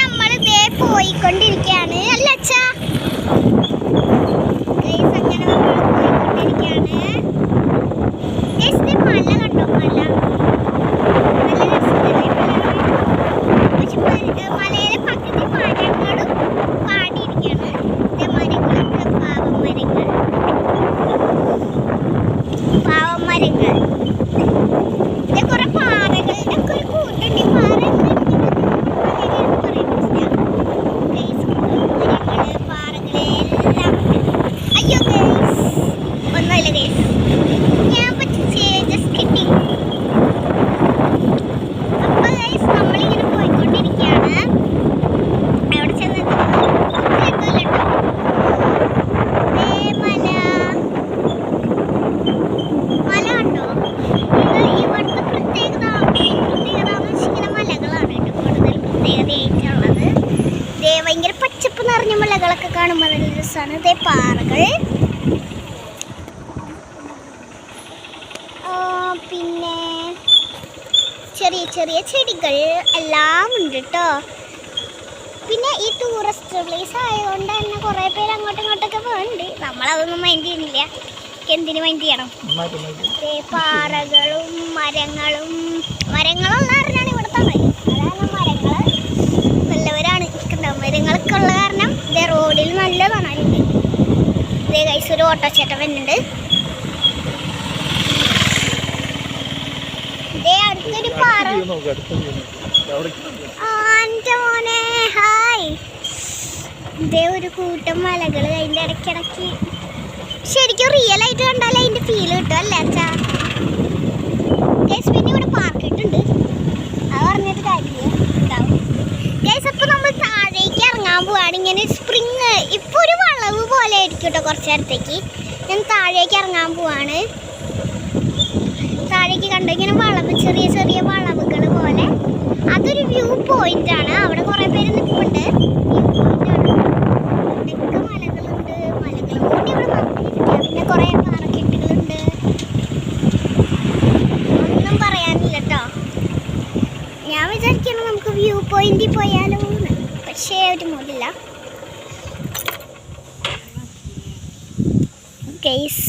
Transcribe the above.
നമ്മൾ ഇതേ പോയിക്കൊണ്ടിരിക്കുകയാണ് അല്ല അച്ഛാ. അങ്ങനെ നമ്മൾ പോയിക്കൊണ്ടിരിക്കുകയാണ്. മല കണ്ടോ? മല നല്ല രസമല്ലേ? പക്ഷെ മലയിലെ പകുതി മരങ്ങളും പാടിയിരിക്കുകയാണ്. മരങ്ങളൊക്കെ പാവമരങ്ങൾ. ഇത് കുറെ പാറകളുടെ ഒക്കെ ഒരു കൂട്ടുണ്ട്. ഭയങ്കര പച്ചപ്പ് നിറഞ്ഞ മലകളൊക്കെ കാണുമ്പോൾ നല്ല രസമാണ്. ഇതേ പാറകൾ, പിന്നെ ചെറിയ ചെറിയ ചെടികൾ എല്ലാം ഉണ്ട് കേട്ടോ. പിന്നെ ഈ ടൂറിസ്റ്റ് പ്ലേസ് ആയതുകൊണ്ട് തന്നെ കുറേ പേര് അങ്ങോട്ടും ഇങ്ങോട്ടൊക്കെ പോകുന്നുണ്ട്. നമ്മളതൊന്നും മൈൻഡ് ചെയ്യുന്നില്ല. എന്തിനു മൈൻഡ് ചെയ്യണം? പാറകളും മരങ്ങളും മരങ്ങളുള്ള കാരണമാണ് ഇവിടുത്തെ അതാണ് മരങ്ങൾ നല്ലവരാണ്. മരങ്ങളൊക്കെ ഉള്ള കാരണം ഇതേ റോഡിൽ നല്ല കാണാനുണ്ട്. ഇതേ കൈസ് ഒരു ഓട്ടോച്ചേട്ടൻ വരുന്നുണ്ട്. ഇതേ അടുത്തൊരു പാറ. എൻ്റെ മോനെ ഹായ്. ഇതേ ഒരു കൂട്ടം മലകൾ അതിൻ്റെ ഇടയ്ക്കിടയ്ക്ക് ശരിക്കും റിയൽ ആയിട്ട് കണ്ടാലേ അതിൻ്റെ ഫീല് കിട്ടും അല്ലേ അച്ഛാ? ഗൈസ് പിന്നെ ഇവിടെ പാർക്ക് ഇട്ടുണ്ട്. അത് പറഞ്ഞിട്ട് കാര്യമില്ല, ഉണ്ടാവും. ഗൈസ് അപ്പോൾ നമ്മൾ താഴേക്ക് ഇറങ്ങാൻ പോവാണ്. ഇങ്ങനെ സ്പ്രിങ് ഇപ്പോൾ ഒരു വളവ് പോലെ ആയിരിക്കും കേട്ടോ. കുറച്ച് നേരത്തേക്ക് ഞാൻ താഴേക്ക് ഇറങ്ങാൻ പോവാണ്. താഴേക്ക് കണ്ടു ഇങ്ങനെ വളവ്, ചെറിയ ചെറിയ വളവുകൾ പോലെ. അതൊരു വ്യൂ പോയിന്റ് ആണ്. അവിടെ കുറേ പേര് നിൽപ്പുണ്ട്. വ്യൂ പോയിന്റ് ആണ്. ഇവിടെയൊക്കെ മലകളുണ്ട്. മലകൾ കൂടി ഇവിടെ നോക്കിയിരിക്കുക. പിന്നെ കുറേ പാറക്കെട്ടുകളുണ്ട്. ഒന്നും പറയാനില്ല കേട്ടോ. ഞാൻ വിചാരിക്കണം നമുക്ക് വ്യൂ പോയിന്റിൽ പോയാലോ എന്ന്, പക്ഷേ ഒരു മൂടില്ല. ഗൈസ്